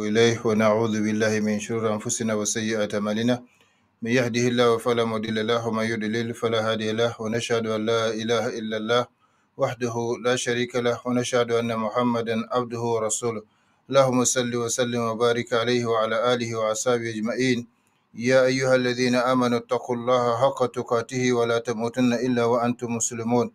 ونتوب إليه ونعوذ بالله من شرور أنفسنا وسيئات أعمالنا من يهده الله فلا مضل له ومن يضلل فلا هادي له ونشهد أن لا إله إلا الله وحده لا شريك له ونشهد أن محمدا عبده ورسوله اللهم صل وسلم وبارك عليه وعلى آله وأصحابه أجمعين يا أيها الذين آمنوا اتقوا الله حق تقاته ولا تموتن إلا وأنتم مسلمون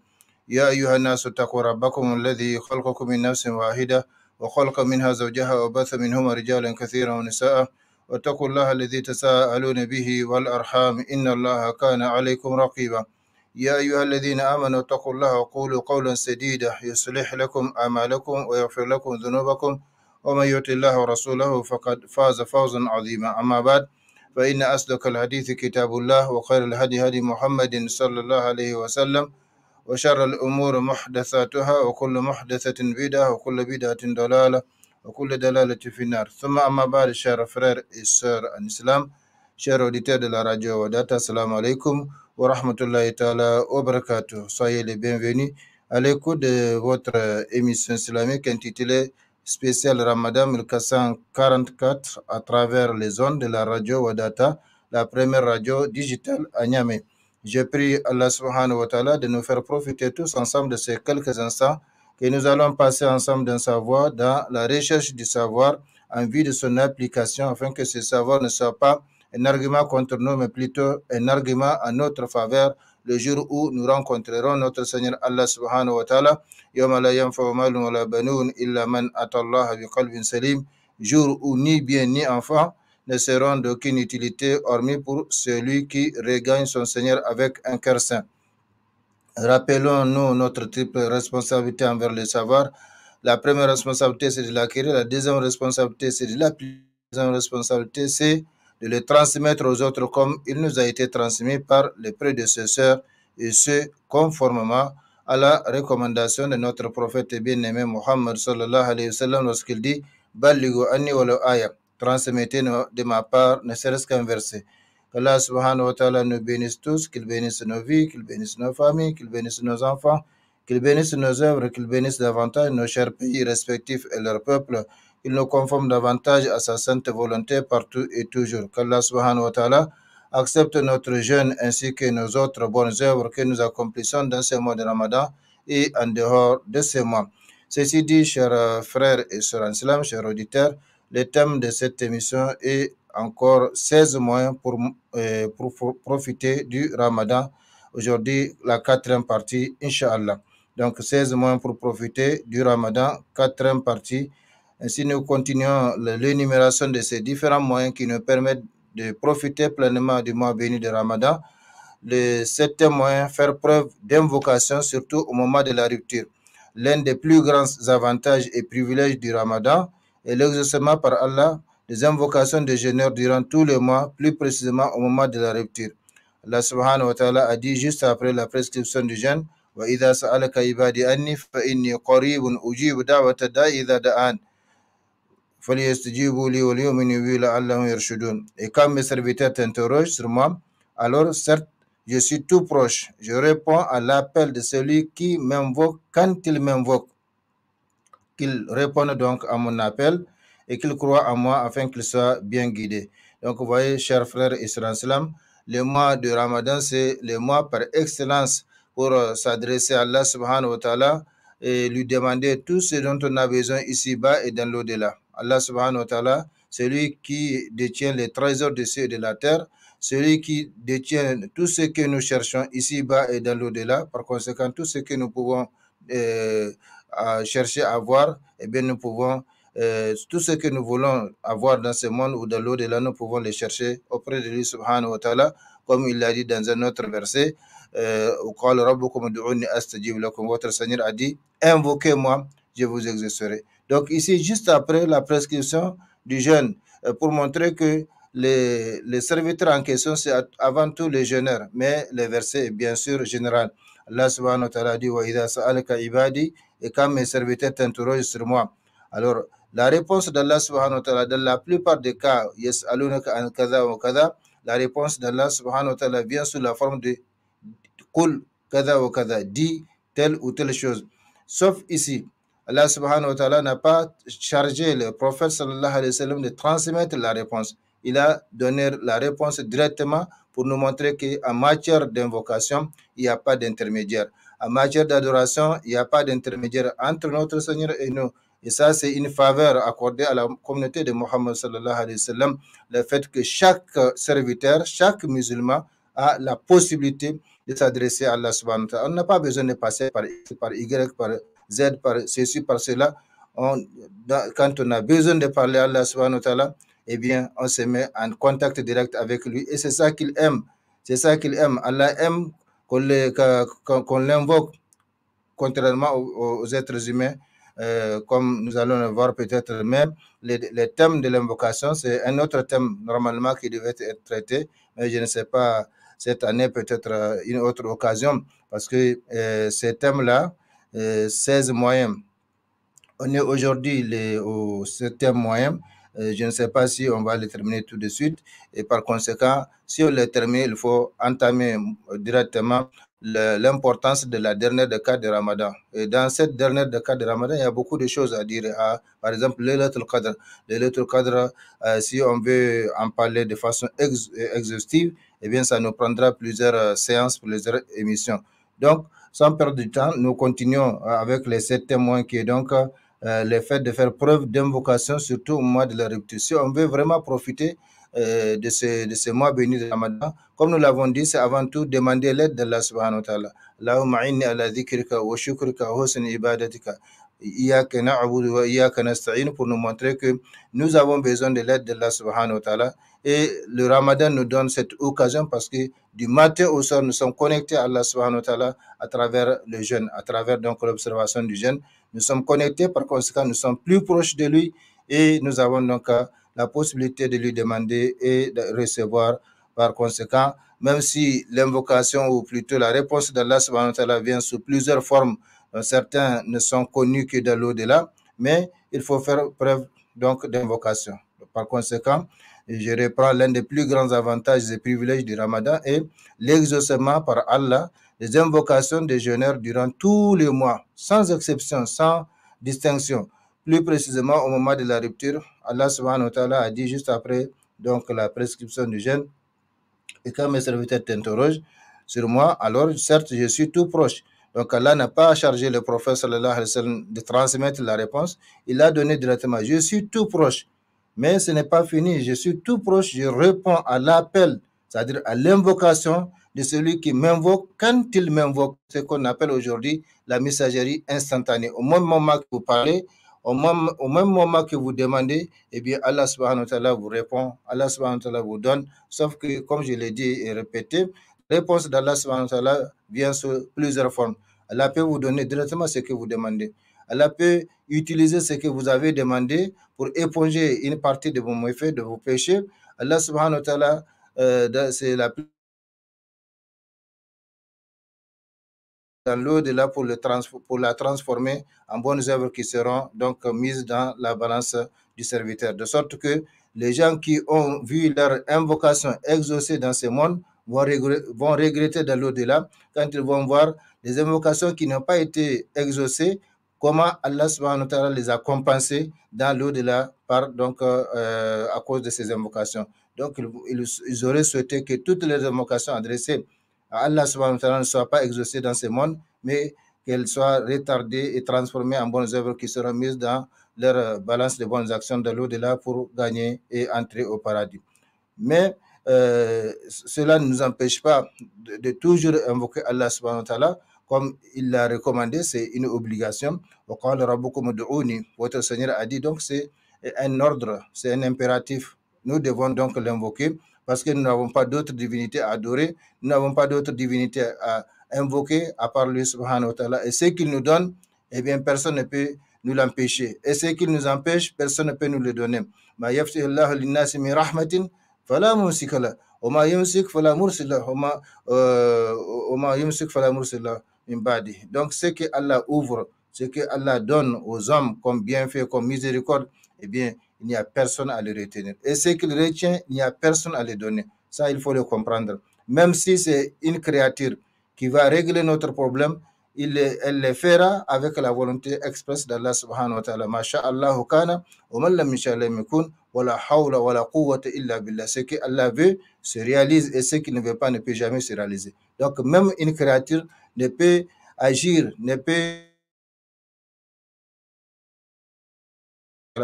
يا أيها الناس اتقوا ربكم الذي خلقكم من نفس واحدة وخلق منها زوجها وبث منهما رجالا كثيرا ونساء واتقوا الله الذي تساءلون به والأرحام إن الله كان عليكم رقيبا يا أيها الذين آمنوا اتقوا الله وقولوا قولا سديدا يصلح لكم أعمالكم ويغفر لكم ذنوبكم ومن يطع الله ورسوله فقد فاز فوزا عظيما أما بعد فإن أصدق الحديث كتاب الله وخير الهدي هدي محمد صلى الله عليه وسلم وشر الأمور محدثاتها وكل محدثة بدعة وكل بدعة ضلالة وكل دلالة في النار ثم أما بعد chers frères et sœurs en islam chers auditeurs de la radio Wadata assalamu alaikum wa rahmatullahi ta'ala wa barakatuh. Soyez les bienvenus à l'écoute de votre émission islamique intitulée spécial Ramadan 1444 à travers les ondes de la radio Wadata, la première radio digitale à Niamey. Je prie Allah subhanahu wa ta'ala de nous faire profiter tous ensemble de ces quelques instants que nous allons passer ensemble d'un savoir, dans la recherche du savoir, en vue de son application, afin que ce savoir ne soit pas un argument contre nous, mais plutôt un argument en notre faveur, le jour où nous rencontrerons notre Seigneur Allah subhanahu wa ta'ala, yawma la yanfa'u malun wa la banoun illa man atallaha biqalbin salim, jour où ni bien ni enfant ne seront d'aucune utilité, hormis pour celui qui regagne son Seigneur avec un cœur saint. Rappelons-nous notre triple responsabilité envers le savoir. La première responsabilité, c'est de l'acquérir. La deuxième responsabilité, c'est de l'appliquer. La deuxième responsabilité, c'est de le transmettre aux autres comme il nous a été transmis par les prédécesseurs, et ce, conformément à la recommandation de notre prophète bien-aimé Muhammad sallallahu alayhi wa sallam lorsqu'il dit « Ballighu anni walaw aya » transmettez de ma part ne serait-ce qu'un verset. Allah subhanahu wa ta'ala nous bénisse tous, qu'il bénisse nos vies, qu'il bénisse nos familles, qu'il bénisse nos enfants, qu'il bénisse nos œuvres, qu'il bénisse davantage nos chers pays respectifs et leurs peuples, qu'il nous conforme davantage à sa sainte volonté partout et toujours. Qu'Allah subhanahu wa ta'ala accepte notre jeûne ainsi que nos autres bonnes œuvres que nous accomplissons dans ce mois de Ramadan et en dehors de ce mois. Ceci dit, chers frères et sœurs en islam, chers auditeurs, le thème de cette émission est encore 16 mois pour profiter du Ramadan. Aujourd'hui, la quatrième partie, Inch'Allah. Donc, 16 mois pour profiter du Ramadan, quatrième partie. Ainsi, nous continuons l'énumération de ces différents moyens qui nous permettent de profiter pleinement du mois béni de Ramadan. Le septième moyen, faire preuve d'invocation, surtout au moment de la rupture. L'un des plus grands avantages et privilèges du Ramadan est l'exaucement par Allah des invocations de jeûneurs durant tous les mois, plus précisément au moment de la rupture. Allah subhanahu wa ta'ala a dit juste après la prescription du jeûne « Wa idha sa'alaka ibadi anni fa inni qaribun ujibu da'wata da'i idha da'an falyastajibu li wa liyu'minu bi la'allahum yarshudun » Et quand mes serviteurs t'interrogent sur moi, alors certes, je suis tout proche. Je réponds à l'appel de celui qui m'invoque quand il m'invoque. Qu'il réponde donc à mon appel et qu'il croit en moi afin qu'il soit bien guidé. Donc, vous voyez, chers frères et sœurs en islam, le mois de Ramadan, c'est le mois par excellence pour s'adresser à Allah subhanahu wa ta'ala et lui demander tout ce dont on a besoin ici-bas et dans l'au-delà. Allah subhanahu wa ta'ala, celui qui détient les trésors des cieux et de la terre, celui qui détient tout ce que nous cherchons ici-bas et dans l'au-delà. Par conséquent, tout ce que nous pouvons chercher à avoir, eh bien nous pouvons, tout ce que nous voulons avoir dans ce monde ou dans l'au-delà, nous pouvons les chercher auprès de lui subhanahu wa ta'ala, comme il l'a dit dans un autre verset, votre Seigneur a dit, invoquez-moi, je vous exaucerai. Donc ici, juste après la prescription du jeûne, pour montrer que les serviteurs en question, c'est avant tout les jeûneurs, mais le verset est bien sûr général. Allah subhanahu wa ta'ala dit, wa idha sa'alaka ibadi, et quand mes serviteurs t'interrogent sur moi. Alors, la réponse d'Allah subhanahu wa ta'ala, dans la plupart des cas, yas'alunaka an kadha wa kadha, la réponse d'Allah subhanahu wa ta'ala vient sous la forme de Qul kadha wa kadha, dit telle ou telle chose. Sauf ici, Allah subhanahu wa ta'ala n'a pas chargé le prophète sallallahu alayhi wa sallam de transmettre la réponse. Il a donné la réponse directement pour nous montrer qu'en matière d'invocation, il n'y a pas d'intermédiaire. En matière d'adoration, il n'y a pas d'intermédiaire entre notre Seigneur et nous. Et ça, c'est une faveur accordée à la communauté de Mohammed sallallahu alayhi wa sallam, le fait que chaque serviteur, chaque musulman a la possibilité de s'adresser à Allah subhanahu wa ta'ala. On n'a pas besoin de passer par X, par Y, par Z, par ceci, par cela. Quand on a besoin de parler à Allah subhanahu wa ta'ala, eh bien, on se met en contact direct avec lui. Et c'est ça qu'il aime. C'est ça qu'il aime. Allah aime qu'on l'invoque, contrairement aux êtres humains, comme nous allons le voir peut-être même. Les thèmes de l'invocation, c'est un autre thème normalement qui devait être traité, mais je ne sais pas, cette année peut-être une autre occasion, parce que ces thèmes-là, 16 moyens. On est aujourd'hui au 7e moyen. Je ne sais pas si on va le terminer tout de suite. Et par conséquent, si on le termine, il faut entamer directement l'importance de la dernière décade de Ramadan. Et dans cette dernière décade de Ramadan, il y a beaucoup de choses à dire. Par exemple, Laylatul Qadr. Laylatul Qadr, si on veut en parler de façon exhaustive, eh bien, ça nous prendra plusieurs séances, plusieurs émissions. Donc, sans perdre du temps, nous continuons avec les 7 témoins qui est donc le fait de faire preuve d'invocation, surtout au mois de la rupture. Si on veut vraiment profiter de ce mois béni de Ramadan, comme nous l'avons dit, c'est avant tout demander l'aide d'Allah subhanahu wa ta'ala. Allahumma inni ala dhikrika wa shukrika wa husni ibadatika. Iyaka na'budu wa iyaka nasta'in, pour nous montrer que nous avons besoin de l'aide d'Allah subhanahu wa ta'ala. Et le Ramadan nous donne cette occasion parce que du matin au soir, nous sommes connectés à Allah subhanahu wa ta'ala à travers le jeûne, à travers donc l'observation du jeûne. Nous sommes connectés, par conséquent, nous sommes plus proches de lui et nous avons donc la possibilité de lui demander et de recevoir. Par conséquent, même si l'invocation ou plutôt la réponse d'Allah subhanahu wa ta'ala vient sous plusieurs formes, certains ne sont connus que de l'au-delà, mais il faut faire preuve donc d'invocation. Par conséquent, je reprends l'un des plus grands avantages et privilèges du Ramadan et l'exaucement par Allah des invocations des jeûneurs durant tous les mois, sans exception, sans distinction. Plus précisément, au moment de la rupture, Allah subhanahu wa ta'ala a dit juste après donc, la prescription du jeûne, et quand mes serviteurs t'interrogent sur moi, alors certes, je suis tout proche. Donc Allah n'a pas chargé le prophète sallallahu alayhi wa sallam de transmettre la réponse, il a donné directement, je suis tout proche. Mais ce n'est pas fini, je suis tout proche, je réponds à l'appel, c'est-à-dire à l'invocation de celui qui m'invoque quand il m'invoque, ce qu'on appelle aujourd'hui la messagerie instantanée. Au même moment que vous parlez, au même moment que vous demandez, eh bien Allah subhanahu wa ta'ala vous répond, Allah subhanahu wa ta'ala vous donne, sauf que comme je l'ai dit et répété, la réponse d'Allah subhanahu wa ta'ala vient sous plusieurs formes. Allah peut vous donner directement ce que vous demandez. Allah peut utiliser ce que vous avez demandé pour éponger une partie de vos méfaits, de vos péchés. Allah subhanahu wa ta'ala, c'est dans l'au-delà pour la transformer en bonnes œuvres qui seront donc mises dans la balance du serviteur. De sorte que les gens qui ont vu leur invocation exaucée dans ce monde vont regretter dans l'au-delà quand ils vont voir des invocations qui n'ont pas été exaucées, comment Allah subhanahu wa ta'ala les a compensées dans l'au-delà à cause de ces invocations. Donc, ils auraient souhaité que toutes les invocations adressées à Allah subhanahu wa ta'ala ne soient pas exaucées dans ce monde, mais qu'elles soient retardées et transformées en bonnes œuvres qui seront mises dans leur balance de bonnes actions de l'au-delà pour gagner et entrer au paradis. Mais cela ne nous empêche pas de toujours invoquer Allah subhanahu wa ta'ala comme il l'a recommandé, c'est une obligation. Votre Seigneur a dit, donc c'est un ordre, c'est un impératif. Nous devons donc l'invoquer parce que nous n'avons pas d'autres divinités à adorer, nous n'avons pas d'autres divinités à invoquer à part lui subhanahu wa ta'ala. Et ce qu'il nous donne, eh bien personne ne peut nous l'empêcher. Et ce qu'il nous empêche, personne ne peut nous le donner. Ma yaftihu Allahu linnasi min rahmatin fala mumsika lahu wa ma yumsik fala mursila wa ma yumsik fala mursila min ba'di. Donc ce que Allah ouvre, ce que Allah donne aux hommes comme bienfait, comme miséricorde, eh bien il n'y a personne à le retenir. Et ce qu'il retient, il n'y a personne à le donner. Ça, il faut le comprendre. Même si c'est une créature qui va régler notre problème, elle les fera avec la volonté expresse d'Allah subhanahu wa ta'ala. Masha'Allahu kana, wa man lam yasha' lam yakun, wa la hawla wa la quwwata illa billah. Ce que Allah veut se réalise et ce qu'il ne veut pas ne peut jamais se réaliser. Donc même une créature ne peut agir, ne peut...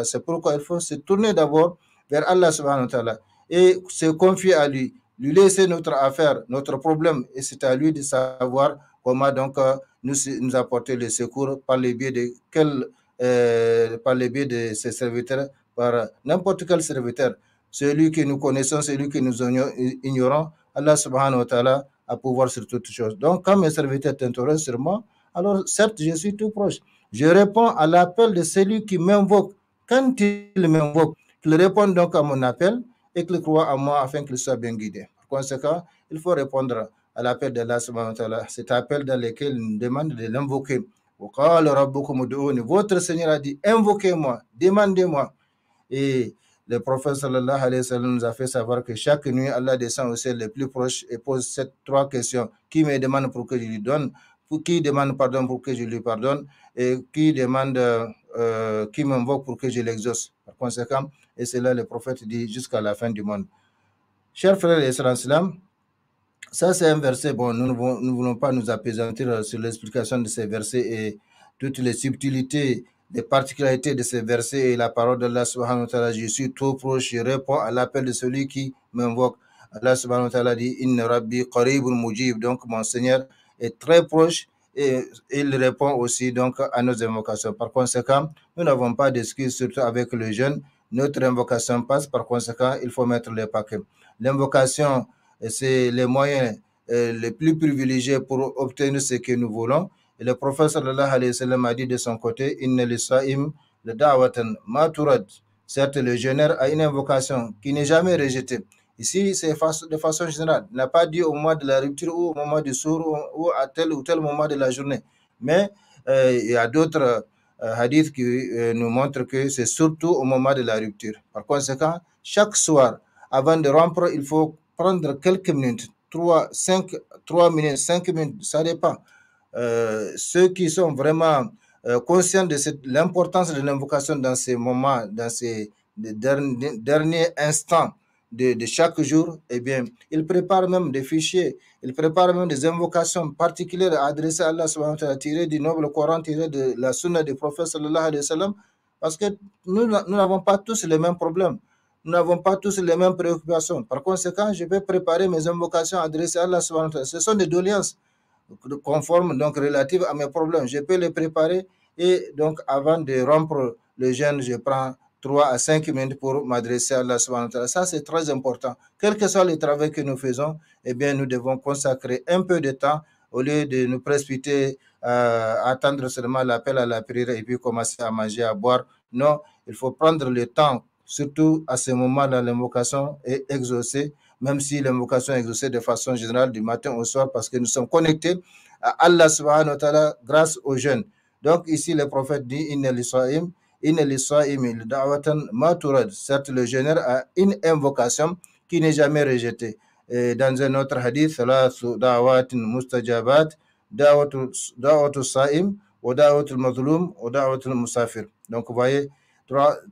C'est pourquoi il faut se tourner d'abord vers Allah subhanahu wa ta'ala et se confier à lui laisser notre affaire, notre problème, et c'est à lui de savoir comment donc nous apporter le secours par le biais de par le biais de ses serviteurs, par n'importe quel serviteur, celui que nous connaissons, celui que nous ignorons, Allah subhanahu wa ta'ala a pouvoir sur toutes choses. Donc quand mes serviteurs t'interrogent sur moi, alors certes je suis tout proche. Je réponds à l'appel de celui qui m'invoque. Quand il m'invoque, qu'il réponde donc à mon appel et qu'il croit en moi afin qu'il soit bien guidé. Par conséquent, il faut répondre à l'appel d'Allah subhanahu wa ta'ala. Cet appel dans lequel il nous demande de l'invoquer. Votre Seigneur a dit, invoquez-moi, demandez-moi. Et le prophète sallallahu alayhi wa sallam nous a fait savoir que chaque nuit, Allah descend au ciel le plus proche et pose ces trois questions. Qui me demande pour que je lui donne? Qui demande pardon pour que je lui pardonne? Et qui demande, qui m'invoque pour que je l'exauce? Par conséquent, et c'est là le prophète dit jusqu'à la fin du monde. Chers frères et sœurs en islam, ça c'est un verset, bon, nous ne voulons pas nous appesantir sur l'explication de ces versets et toutes les subtilités, les particularités de ces versets et la parole d'Allah subhanahu wa ta'ala. Je suis trop proche, je réponds à l'appel de celui qui m'invoque. Allah subhanahu wa ta'ala dit, Inna Rabbi qaribun mujib. Donc mon Seigneur est très proche et il répond aussi donc à nos invocations. Par conséquent, nous n'avons pas d'excuses, surtout avec le jeûne. Notre invocation passe, par conséquent, il faut mettre les paquets. L'invocation, c'est les moyens les plus privilégiés pour obtenir ce que nous voulons. Et le prophète sallallahu alayhi wa sallam a dit de son côté, Inna lisa'im le da'watan ma turad. Certes, le jeûneur a une invocation qui n'est jamais rejetée. Ici, c'est de façon générale. Il n'a pas dit au moment de la rupture ou au moment du sour ou à tel ou tel moment de la journée. Mais il y a d'autres hadiths qui nous montrent que c'est surtout au moment de la rupture. Par conséquent, chaque soir, avant de rompre, il faut prendre quelques minutes, 3 minutes, 5 minutes, ça dépend. Ceux qui sont vraiment conscients de l'importance de l'invocation dans ces moments, dans ces derniers instants de chaque jour, eh bien, ils préparent même des fichiers, ils préparent même des invocations particulières adressées à Allah subhanahu wa ta'ala, tirées du noble Coran, tirées de la sunna du prophète sallallahu alayhi wa sallam, parce que nous n'avons pas tous les mêmes problèmes. Nous n'avons pas tous les mêmes préoccupations. Par conséquent, je vais préparer mes invocations adressées à Allah subhanahu wa ta'ala. Ce sont des doléances conformes, donc relatives à mes problèmes. Je peux les préparer et donc avant de rompre le jeûne, je prends 3 à 5 minutes pour m'adresser à Allah subhanahu wa ta'ala. Ça, c'est très important. Quel que soit le travail que nous faisons, eh bien, nous devons consacrer un peu de temps au lieu de nous précipiter attendre seulement l'appel à la prière et puis commencer à manger, à boire. Non, il faut prendre le temps. Surtout à ce moment-là, l'invocation est exaucée, même si l'invocation est exaucée de façon générale du matin au soir, parce que nous sommes connectés à Allah subhanahu wa ta'ala grâce aux jeûnes. Donc ici, le prophète dit, Inna lisa'im da'watan ma turad. Certes, le jeûneur a une invocation qui n'est jamais rejetée. Et dans un autre hadith, Thalathu da'watin mustajabat, da'watu sa'im, wa da'watul mazlum, wa da'watul musafir. Donc vous voyez,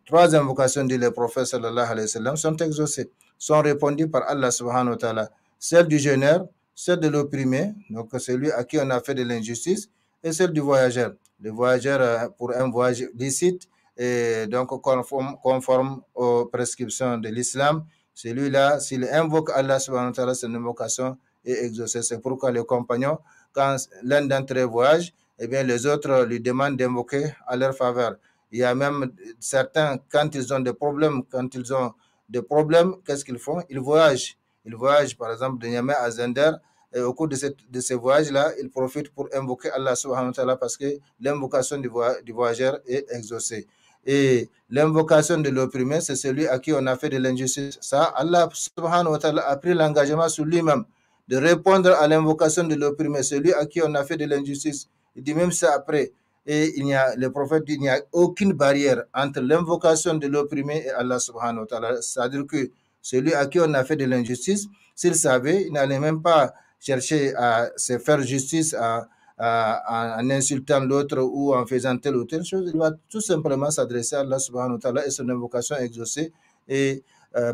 Trois invocations, dit le prophète sallallahu alayhi wa sallam, sont exaucées, sont répondues par Allah subhanahu wa ta'ala. Celle du jeûneur, celle de l'opprimé, donc celui à qui on a fait de l'injustice, et celle du voyageur. Le voyageur pour un voyage licite et donc conforme aux prescriptions de l'islam, celui-là, s'il invoque Allah subhanahu wa ta'ala, son invocation est exaucée. C'est pourquoi les compagnons, quand l'un d'entre eux voyage, eh bien les autres lui demandent d'invoquer à leur faveur. Il y a même certains, quand ils ont des problèmes, qu'est-ce qu'ils font? Ils voyagent. Ils voyagent, par exemple, de Niamey à Zender. Et au cours de ces voyages-là, ils profitent pour invoquer Allah subhanahu wa ta'ala parce que l'invocation du voyageur est exaucée. Et l'invocation de l'opprimé, c'est celui à qui on a fait de l'injustice. Ça, Allah subhanahu wa ta'ala a pris l'engagement sur lui-même de répondre à l'invocation de l'opprimé, celui à qui on a fait de l'injustice. Il dit même ça après. Et le prophète dit, il n'y a aucune barrière entre l'invocation de l'opprimé et Allah subhanahu wa ta'ala. C'est-à-dire que celui à qui on a fait de l'injustice, s'il savait, il n'allait même pas chercher à se faire justice, à en insultant l'autre ou en faisant telle ou telle chose. Il va tout simplement s'adresser à Allah subhanahu wa ta'ala et son invocation exaucée. Et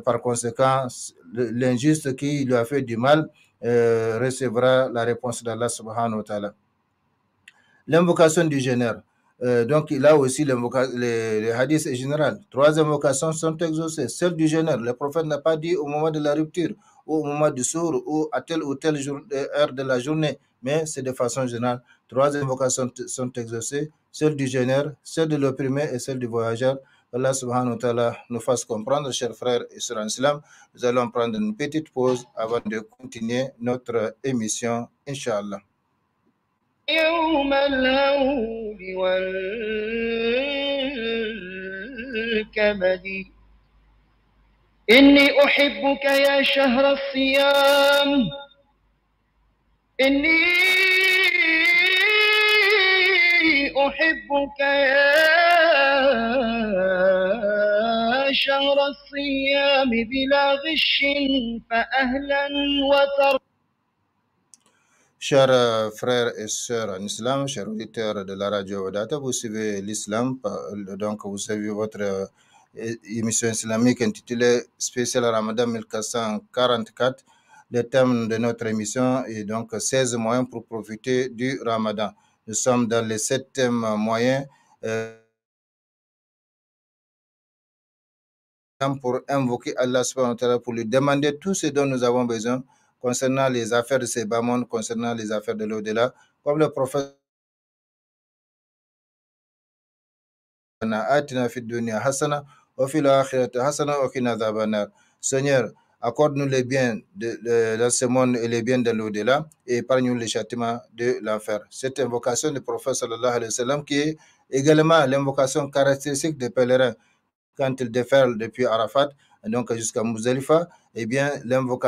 par conséquent, l'injuste qui lui a fait du mal recevra la réponse d'Allah subhanahu wa ta'ala. L'invocation du jeûneur. Donc, là aussi, les hadiths est général. 3 invocations sont exaucées. Celle du jeûneur, le prophète n'a pas dit au moment de la rupture, ou au moment du sour, ou à telle ou telle heure de la journée, mais c'est de façon générale. 3 invocations sont exaucées. Celle du jeûneur, celle de l'opprimé et celle du voyageur. Allah subhanahu wa ta'ala nous fasse comprendre, chers frères et sœurs en islam. Nous allons prendre une petite pause avant de continuer notre émission, Inch'Allah. يوم الهول والكمد إني أحبك يا شهر الصيام إني أحبك يا شهر الصيام بلا غش فأهلا وترحيبا. Chers frères et sœurs en islam, chers auditeurs de la radio Wadata, vous suivez l'islam, donc vous suivez votre émission islamique intitulée Spécial Ramadan 1444. Le thème de notre émission est donc 16 moyens pour profiter du Ramadan. Nous sommes dans le 7e moyen pour invoquer Allah subhanahu wa ta'ala, pour lui demander tout ce dont nous avons besoin concernant les affaires de ces bas mondes, concernant les affaires de l'au-delà, comme le prophète Seigneur, accorde-nous les biens de ce monde et les biens de l'au-delà et épargne-nous les châtiments de l'enfer. Cette invocation du prophète sallallahu alayhi wa sallam, qui est également l'invocation caractéristique des pèlerins quand ils déferlent depuis Arafat, donc jusqu'à Muzdalifa, eh bien,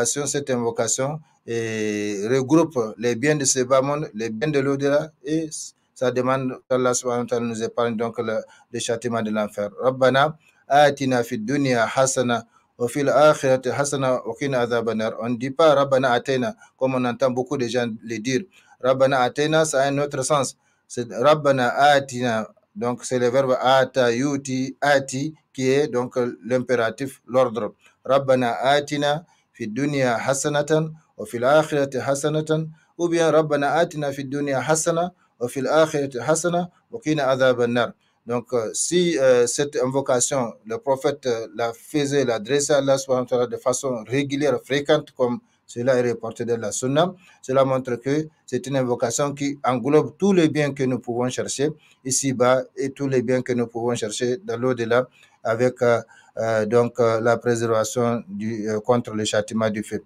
cette invocation regroupe les biens de ce bas monde, les biens de l'au-delà, et ça demande qu'Allah subhanahu wa ta'ala nous épargne donc le châtiment de l'enfer. Rabbana atina fid dunya hasana wa fil akhirati hasana wa qina adhaban nar. On ne dit pas Rabbana atina comme on entend beaucoup de gens le dire. Rabbana atina, ça a un autre sens. C'est Rabbana atina, donc c'est le verbe ata, yuti, ati, qui est donc l'impératif, l'ordre. Rabbana atina fid dunya hasanatan wa fil akhirati hasanatan, ou bien Rabbana atina fid dunya hasana wa fil akhirati hasana wa qina adhaban nar. Donc, si cette invocation, le prophète la faisait, l'adressait à Allah subhanahu wa ta'ala de façon régulière, fréquente, comme cela est reporté de la sunna, cela montre que c'est une invocation qui englobe tous les biens que nous pouvons chercher ici-bas et tous les biens que nous pouvons chercher dans l'au-delà, avec la préservation contre le châtiment du feu.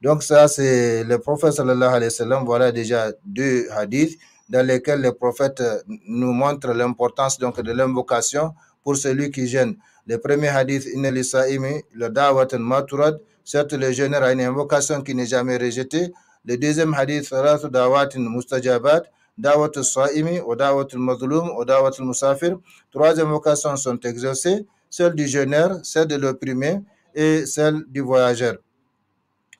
Donc ça, c'est le prophète sallallahu alayhi wa sallam. Voilà déjà 2 hadiths dans lesquels le prophète nous montre l'importance donc de l'invocation pour celui qui jeûne. Le premier hadith, inna lisaimi la da'watan maturad, certes le jeûneur a une invocation qui n'est jamais rejetée. Le deuxième hadith, salatu da'watin mustajabat, da'watul saimi wa da'watul mazlum wa da'watul musafir. 3 invocations sont exaucées, celle du jeûneur, celle de l'opprimé et celle du voyageur.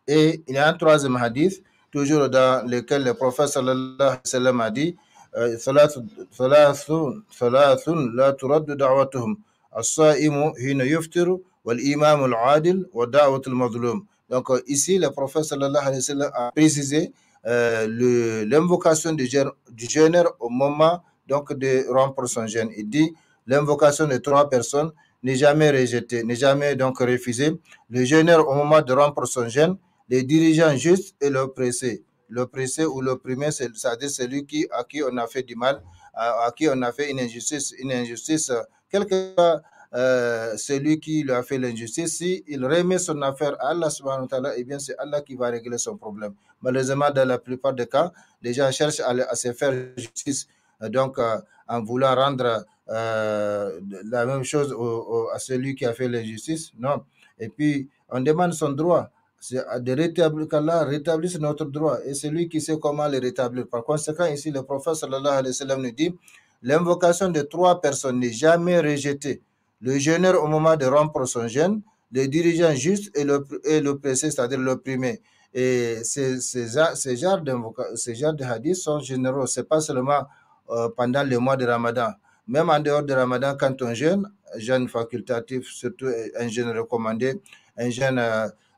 Et il y a un 3e hadith, toujours dans lequel le prophète sallallahu alayhi wa sallam a dit thalathun la turaddu da'watuhum as-sa'imu hina yuftiru wal imam al-adil wa da'wat al-mazlum. Donc ici le prophète sallallahu alayhi wa sallam a précisé l'invocation du jeûneur au moment donc de rompre son jeûne. Il dit l'invocation de 3 personnes n'est jamais rejetée, n'est jamais donc refusée. Le jeûneur au moment de rompre son jeûne, les dirigeants justes et l'oppressé. L'oppressé ou l'opprimé, c'est-à-dire celui à qui on a fait du mal, à qui on a fait une injustice, quel que soit celui qui lui a fait l'injustice, si il remet son affaire à Allah subhanahu wa ta'ala, eh bien c'est Allah qui va régler son problème. Malheureusement, dans la plupart des cas, les gens cherchent à se faire justice, donc en voulant rendre la même chose à celui qui a fait l'injustice. Non. Et puis, on demande son droit. C'est de rétablir, qu'Allah rétablisse notre droit, et c'est lui qui sait comment le rétablir. Par conséquent, ici, le prophète sallallahu alayhi wa sallam nous dit, l'invocation de 3 personnes n'est jamais rejetée. Le jeûneur au moment de rompre son jeûne, le dirigeant juste et l'oppressé, c'est-à-dire l'opprimé. Et ces genres de hadiths sont généraux. Ce n'est pas seulement pendant le mois de Ramadan. Même en dehors de Ramadan, quand on jeûne facultatif, surtout un jeûne recommandé, un jeûne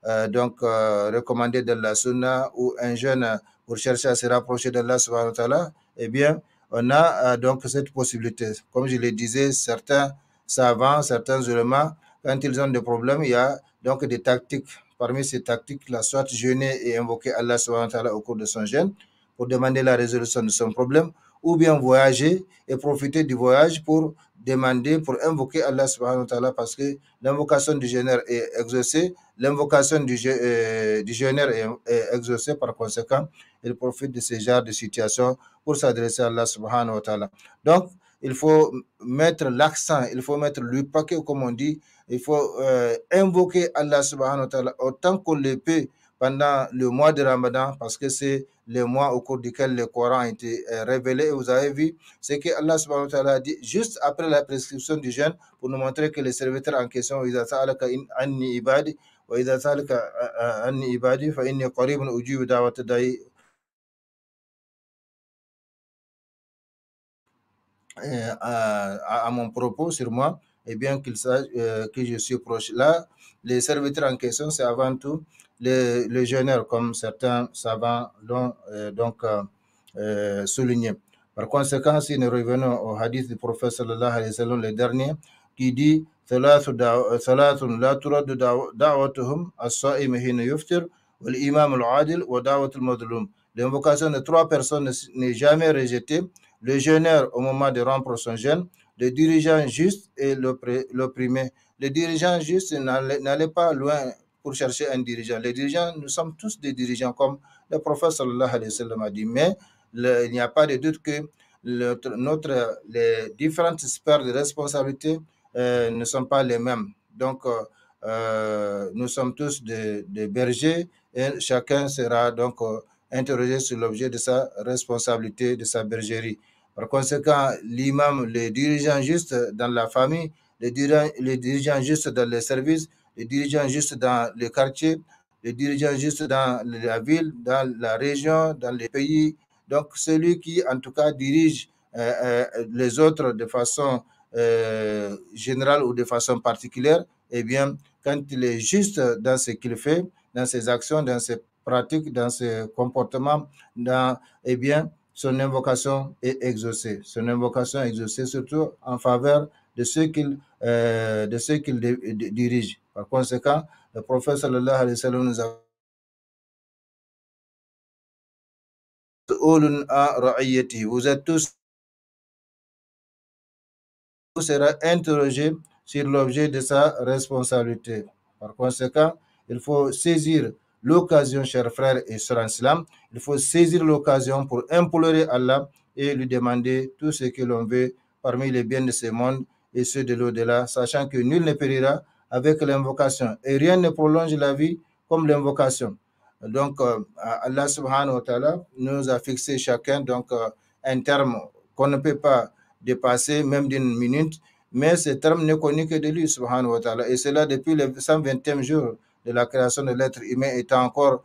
recommandé de la sunna ou un jeûne pour chercher à se rapprocher d'Allah subhanahu wa ta'ala, eh bien, on a donc cette possibilité. Comme je le disais, certains savants, certains ulémas, quand ils ont des problèmes, il y a donc des tactiques. Parmi ces tactiques-là, soit jeûner et invoquer Allah subhanahu wa ta'ala au cours de son jeûne pour demander la résolution de son problème, ou bien voyager et profiter du voyage pour demander, pour invoquer Allah subhanahu wa ta'ala, parce que l'invocation du jeûneur est exaucée, l'invocation du jeûneur est exaucée, par conséquent, il profite de ce genre de situation pour s'adresser à Allah subhanahu wa ta'ala. Donc, il faut mettre l'accent, il faut mettre le paquet, comme on dit, il faut invoquer Allah subhanahu wa ta'ala autant qu'on le peut pendant le mois de Ramadan, parce que c'est le mois au cours duquel le Coran a été révélé. Et vous avez vu, c'est que Allah subhanahu wa ta'ala a dit, juste après la prescription du jeûne, pour nous montrer que les serviteurs en question, وَإِذَا سَأَلَكَ عَنِّي عِبَادِي وَإِذَا سَأَلَكَ عَنِّي عِبَادِي فَإِنِّي قَرِيبٌ أُجِيبُ دَعْوَةَ الدَّاعِ à mon propos sur moi, et bien qu'il sache que je suis proche. Là, les serviteurs en question, c'est avant tout les jeûneurs, comme certains savants l'ont souligné. Par conséquent, si nous revenons au hadith du prophète sallallahu alayhi wa sallam, le dernier, qui dit ثلاث لا ترد دعوتهم الصائم حين يفطر والإمام العادل ودعوة المظلوم. L'invocation de trois personnes n'est jamais rejetée: le jeûneur au moment de rompre son jeûne, le dirigeant juste et l'opprimé. Le dirigeant juste, n'allez pas loin pour chercher un dirigeant. Les dirigeants, nous sommes tous des dirigeants, comme le prophète sallallahu alayhi wa sallam a dit, mais il n'y a pas de doute que les différentes sphères de responsabilité ne sont pas les mêmes. Donc, nous sommes tous des bergers et chacun sera donc interrogé sur l'objet de sa responsabilité, de sa bergerie. Par conséquent, l'imam, les dirigeants justes dans la famille, les dirigeants justes dans les services, les dirigeants justes dans les quartiers, les dirigeants justes dans la ville, dans la région, dans les pays. Donc, celui qui, en tout cas, dirige les autres de façon générale ou de façon particulière, eh bien, quand il est juste dans ce qu'il fait, dans ses actions, dans ses pratiques, dans ses comportements, eh bien, son invocation est exaucée. Son invocation est exaucée surtout en faveur de ceux qu'il dirige. Par conséquent, le prophète sallallahu alayhi wa sallam nous a vous êtes tous sera interrogé sur l'objet de sa responsabilité. Par conséquent, il faut saisir l'occasion, chers frères et sœurs en islam, il faut saisir l'occasion pour implorer Allah et lui demander tout ce que l'on veut parmi les biens de ce monde et ceux de l'au-delà, sachant que nul ne périra avec l'invocation et rien ne prolonge la vie comme l'invocation. Donc, Allah subhanahu wa ta'ala nous a fixé chacun donc un terme qu'on ne peut pas dépasser même d'une minute, mais ce terme n'est connu que de lui, subhanahu wa ta'ala. Et cela depuis le 120e jour de la création de l'être humain, étant encore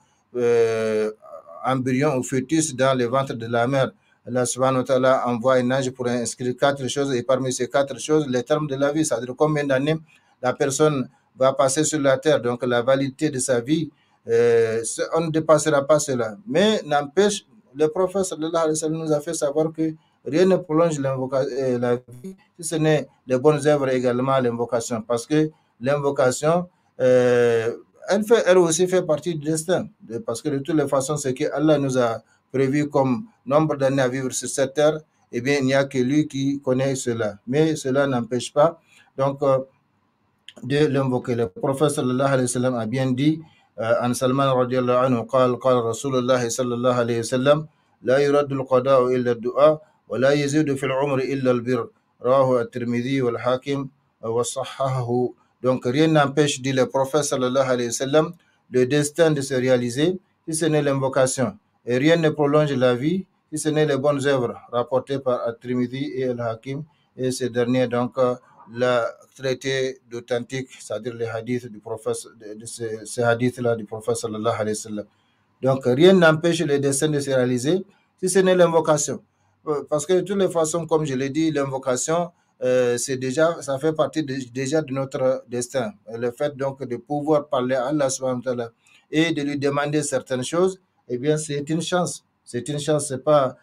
embryon ou fœtus dans le ventre de la mère. Allah subhanahu wa ta'ala envoie un ange pour inscrire 4 choses, et parmi ces 4 choses, les termes de la vie, c'est-à-dire combien d'années la personne va passer sur la terre, donc la validité de sa vie, on ne dépassera pas cela. Mais n'empêche, le prophète sallallahu alayhi wa sallam nous a fait savoir que rien ne prolonge la vie, si ce n'est les bonnes œuvres également l'invocation, parce que l'invocation, elle aussi fait partie du destin, parce que de toutes les façons, ce que Allah nous a prévu comme nombre d'années à vivre sur cette terre, eh bien, il n'y a que lui qui connaît cela. Mais cela n'empêche pas donc de l'invoquer. Le prophète sallallahu alayhi wa sallam a bien dit, عن سلمان رضي الله عنه قال قال رسول الله صلى الله عليه وسلم لا يرد القضاء إلا الدعاء ولا يزيد في العمر إلا البر رواه الترمذي والحاكم وصححه. Donc rien n'empêche, dit le prophète sallallahu alayhi wa sallam, le destin de se réaliser si ce n'est l'invocation, et rien ne prolonge la vie si ce n'est les bonnes œuvres, rapportées par At-Tirmidhi et Al-Hakim, et ces derniers donc la traité d'authentique, c'est-à-dire les hadiths du prophète, de ces hadiths-là du prophète sallallahu alayhi wa sallam. Donc, rien n'empêche le dessein de se réaliser si ce n'est l'invocation. Parce que de toutes les façons, comme je l'ai dit, l'invocation, c'est déjà, ça fait partie déjà de notre destin. Le fait donc de pouvoir parler à Allah subhanahu wa ta'ala et de lui demander certaines choses, eh bien, c'est une chance. C'est une chance, c'est pas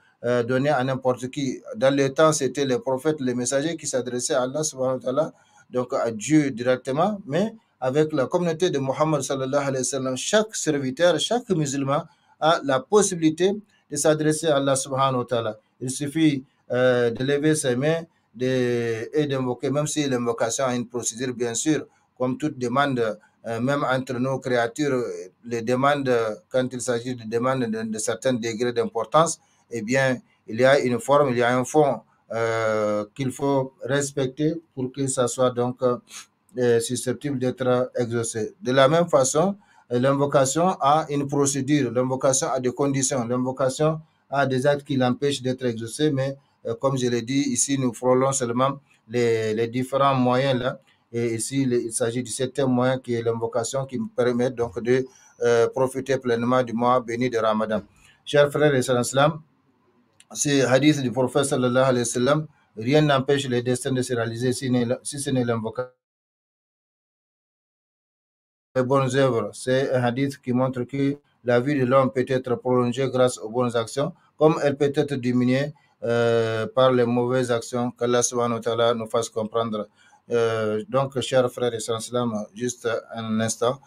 donné à n'importe qui. Dans le temps, c'était les prophètes, les messagers qui s'adressaient à Allah subhanahu wa ta'ala, donc à Dieu directement, mais avec la communauté de Mohammed sallallahu alayhi wa sallam, chaque serviteur, chaque musulman a la possibilité de s'adresser à Allah subhanahu wa ta'ala. Il suffit de lever ses mains et d'invoquer, même si l'invocation a une procédure, bien sûr, comme toute demande, même entre nos créatures, les demandes, quand il s'agit de demandes de certains degrés d'importance, eh bien, il y a une forme, il y a un fond qu'il faut respecter pour que ça soit donc susceptible d'être exaucé. De la même façon, l'invocation a une procédure, l'invocation a des conditions, l'invocation a des actes qui l'empêchent d'être exaucé, mais comme je l'ai dit, ici nous frôlons seulement les différents moyens là. Et ici, il s'agit du septième moyen qui est l'invocation qui nous permet donc de profiter pleinement du mois béni de Ramadan. Chers frères et sœurs, c'est hadith du prophète sallallahu alayhi wa sallam, rien n'empêche les destins de se réaliser si ce n'est l'invocation. Les bonnes œuvres, c'est un hadith qui montre que la vie de l'homme peut être prolongée grâce aux bonnes actions, comme elle peut être diminuée par les mauvaises actions, qu'Allah subhanahu wa ta'ala nous fasse comprendre. Donc, chers frères et sœurs, juste un instant,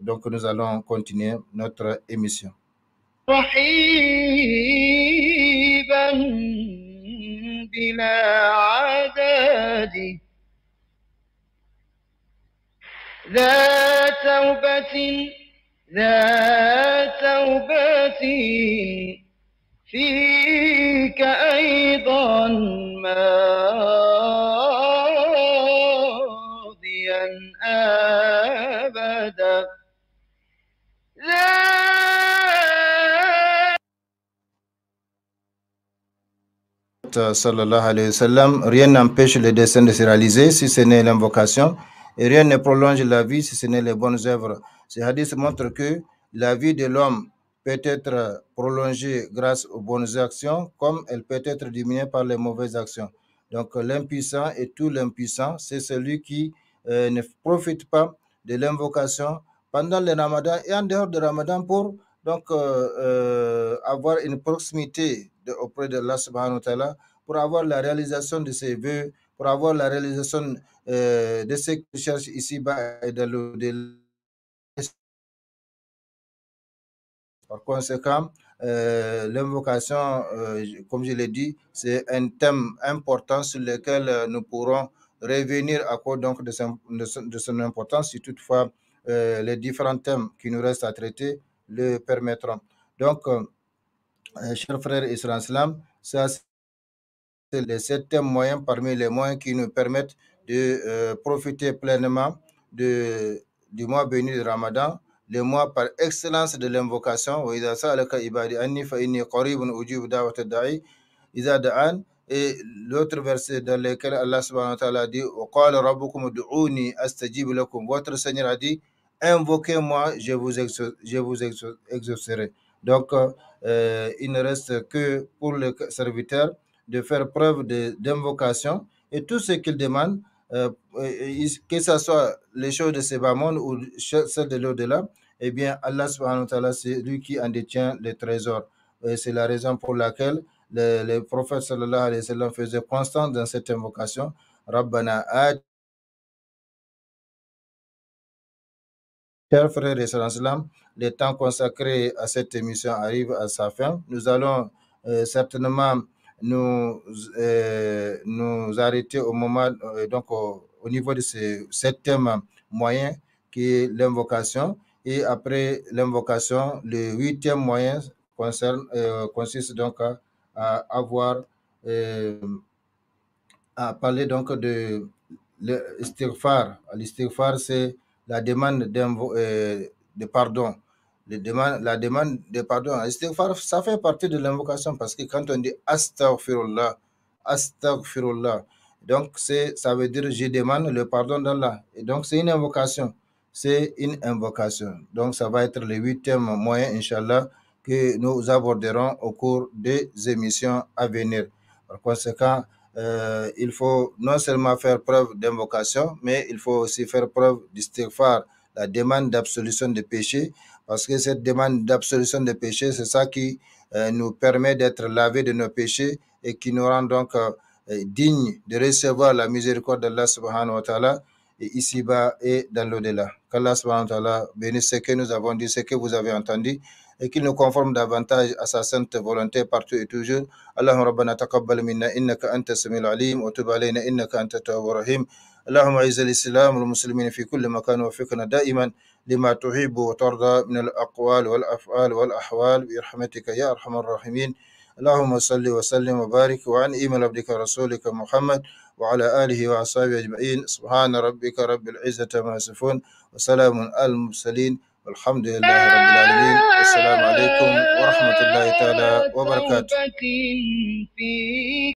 donc nous allons continuer notre émission. رحيبا بلا عدد ذا توبة فيك أيضا ماضيا أبدا Sallallahu alayhi wa sallam, rien n'empêche le dessein de se réaliser si ce n'est l'invocation, et rien ne prolonge la vie si ce n'est les bonnes œuvres. Ce hadith montre que la vie de l'homme peut être prolongée grâce aux bonnes actions, comme elle peut être diminuée par les mauvaises actions. Donc l'impuissant et tout l'impuissant, c'est celui qui ne profite pas de l'invocation pendant le Ramadan et en dehors de Ramadan pour donc avoir une proximité auprès de Allah subhanahu wa ta'ala, pour avoir la réalisation de ses vœux, pour avoir la réalisation de ce qu'il cherche ici-bas et dans l'au-delà. Par conséquent, l'invocation, comme je l'ai dit, c'est un thème important sur lequel nous pourrons revenir à cause donc de son importance, si toutefois les différents thèmes qui nous restent à traiter le permettront. Donc, chers frères et sœurs en islam, ça c'est les septième moyens parmi les moyens qui nous permettent de profiter pleinement du mois béni de Ramadan, le mois par excellence de l'invocation. Et l'autre verset dans lequel Allah subhanahu wa ta'ala dit votre Seigneur a dit, invoquez-moi, je vous exaucerai. Donc, il ne reste que pour le serviteur de faire preuve d'invocation et tout ce qu'il demande, que ce soit les choses de ce bas monde ou celles de l'au-delà, eh bien, Allah subhanahu wa ta'ala, c'est lui qui en détient les trésors. C'est la raison pour laquelle le prophète sallallahu alayhi wa sallam faisait constant dans cette invocation. Rabbana ad. Chers frères et sœurs, le temps consacré à cette émission arrive à sa fin. Nous allons certainement nous arrêter au moment, donc au niveau de ce septième moyen qui est l'invocation. Et après l'invocation, le huitième moyen consiste donc à avoir, à parler donc de l'istighfar. L'istighfar, c'est la demande de pardon. La demande de pardon. L'istighfar, ça fait partie de l'invocation parce que quand on dit astaghfirullah, astaghfirullah, donc ça veut dire je demande le pardon d'Allah. Et donc c'est une invocation. c'est une invocation. Donc, ça va être le 8e moyen, Inch'Allah, que nous aborderons au cours des émissions à venir. Par conséquent, il faut non seulement faire preuve d'invocation, mais il faut aussi faire preuve d'istighfar, la demande d'absolution des péchés, parce que cette demande d'absolution des péchés, c'est ça qui nous permet d'être lavés de nos péchés et qui nous rend donc dignes de recevoir la miséricorde d'Allah subhanahu wa ta'ala ici-bas et dans l'au-delà. Qu'Allah subhanahu wa ta'ala bénisse ce que nous avons dit, ce que vous avez entendu, et qu'il nous conforme davantage à sa sainte volonté partout et toujours. Allahumma rabbana taqabbal minna innaka anta samiul alim wa tub alayna innaka anta tawwabur rahim. Allahumma izz al-islam wal muslimin fi kulli makan wa fiqna da'iman lima tuhibbu wa tarda min al-aqwal wal af'al wal ahwal bi rahmatika ya arhamar rahimin. اللهم صل وسلم وبارك وأنعم على عبدك ورسولك محمد وعلى آله وأصحابه أجمعين. سبحان ربك رب العزة عما يصفون وسلام على المرسلين والحمد لله رب العالمين. السلام عليكم ورحمة الله تعالى وبركاته.